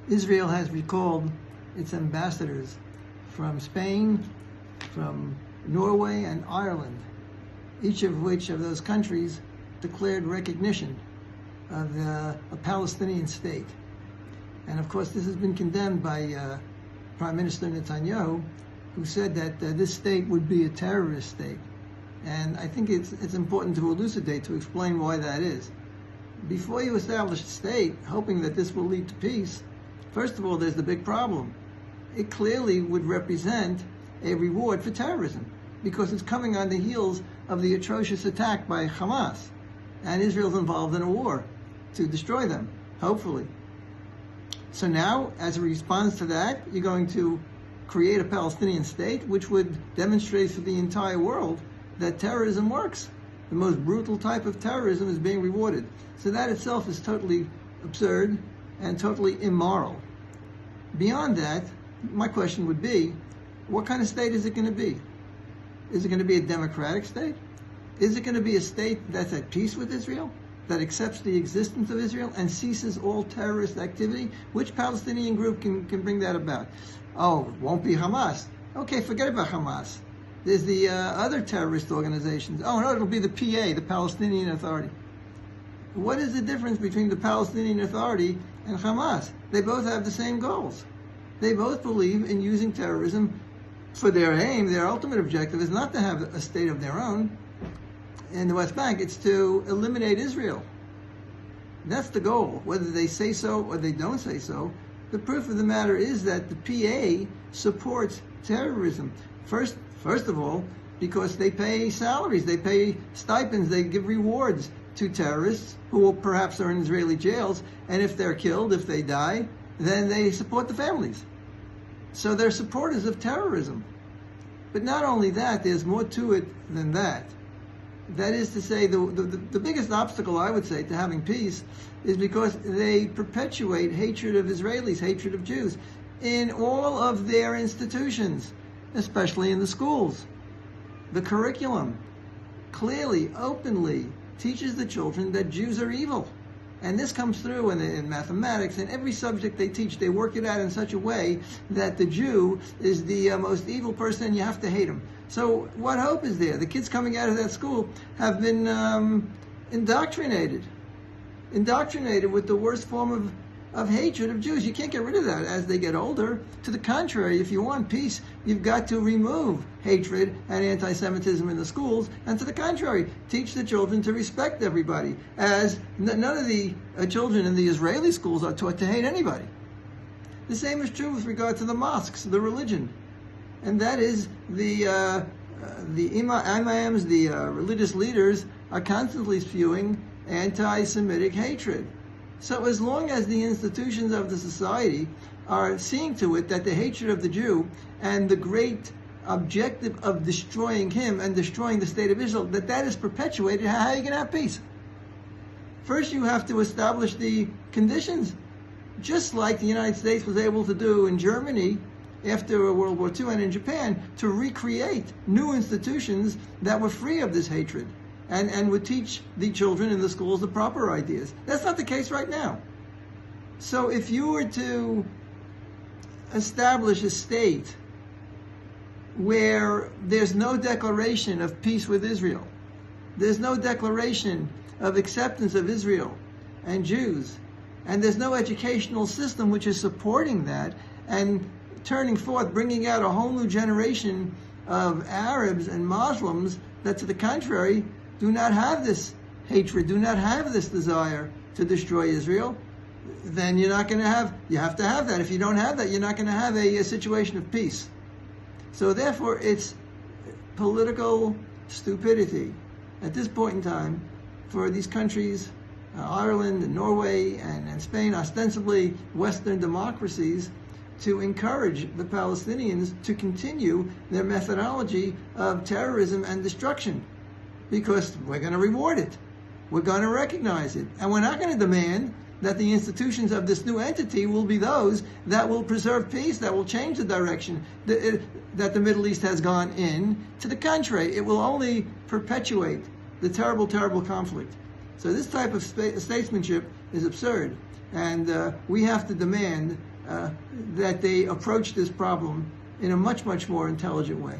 Israel has recalled its ambassadors from Spain, from Norway, and Ireland, each of which of those countries declared recognition of a Palestinian state. And of course, this has been condemned by Prime Minister Netanyahu, who said that this state would be a terrorist state. And I think it's important to elucidate, to explain why that is. Before you establish a state, hoping that this will lead to peace, first of all, there's the big problem. It clearly would represent a reward for terrorism, because it's coming on the heels of the atrocious attack by Hamas. And Israel's involved in a war to destroy them, hopefully. So now, as a response to that, you're going to create a Palestinian state, which would demonstrate for the entire world that terrorism works. The most brutal type of terrorism is being rewarded. So that itself is totally absurd and totally immoral. Beyond that, my question would be, what kind of state is it going to be? Is it going to be a democratic state? Is it going to be a state that's at peace with Israel, that accepts the existence of Israel and ceases all terrorist activity? Which Palestinian group can bring that about? Oh, it won't be Hamas. Okay, forget about Hamas. There's the other terrorist organizations. Oh, no, it'll be the PA, the Palestinian Authority. What is the difference between the Palestinian Authority and Hamas? They both have the same goals. They both believe in using terrorism for their aim. Their ultimate objective is not to have a state of their own in the West Bank. It's to eliminate Israel. That's the goal. Whether they say so or they don't say so, the proof of the matter is that the PA supports terrorism. First of all, because they pay salaries, they pay stipends, they give rewards to terrorists who perhaps are in Israeli jails, and if they're killed, if they die, then they support the families. So they're supporters of terrorism. But not only that, there's more to it than that. That is to say, the biggest obstacle, I would say, to having peace is because they perpetuate hatred of Israelis, hatred of Jews, in all of their institutions, especially in the schools. The curriculum clearly, openly teaches the children that Jews are evil. And this comes through in mathematics. In every subject they teach, they work it out in such a way that the Jew is the most evil person and you have to hate him. So what hope is there? The kids coming out of that school have been indoctrinated with the worst form of hatred of Jews. You can't get rid of that as they get older. To the contrary, if you want peace, you've got to remove hatred and anti-Semitism in the schools. And to the contrary, teach the children to respect everybody, as none of the children in the Israeli schools are taught to hate anybody. The same is true with regard to the mosques, the religion. And that is the imams, the religious leaders, are constantly spewing anti-Semitic hatred. So as long as the institutions of the society are seeing to it that the hatred of the Jew and the great objective of destroying him and destroying the state of Israel, that is perpetuated, how are you going to have peace? First, you have to establish the conditions, just like the United States was able to do in Germany after World War II and in Japan, to recreate new institutions that were free of this hatred and would teach the children in the schools the proper ideas. That's not the case right now. So if you were to establish a state where there's no declaration of peace with Israel, there's no declaration of acceptance of Israel and Jews, and there's no educational system which is supporting that and turning forth, bringing out a whole new generation of Arabs and Muslims that, to the contrary, do not have this hatred, do not have this desire to destroy Israel, then you're not going to have, you have to have that. If you don't have that, you're not going to have a situation of peace. So therefore, it's political stupidity at this point in time for these countries, Ireland and Norway and Spain, ostensibly Western democracies, to encourage the Palestinians to continue their methodology of terrorism and destruction, because we're going to reward it. We're going to recognize it. And we're not going to demand that the institutions of this new entity will be those that will preserve peace, that will change the direction that the Middle East has gone in. To the contrary, it will only perpetuate the terrible, terrible conflict. So this type of statesmanship is absurd. And we have to demand that they approach this problem in a much, much more intelligent way.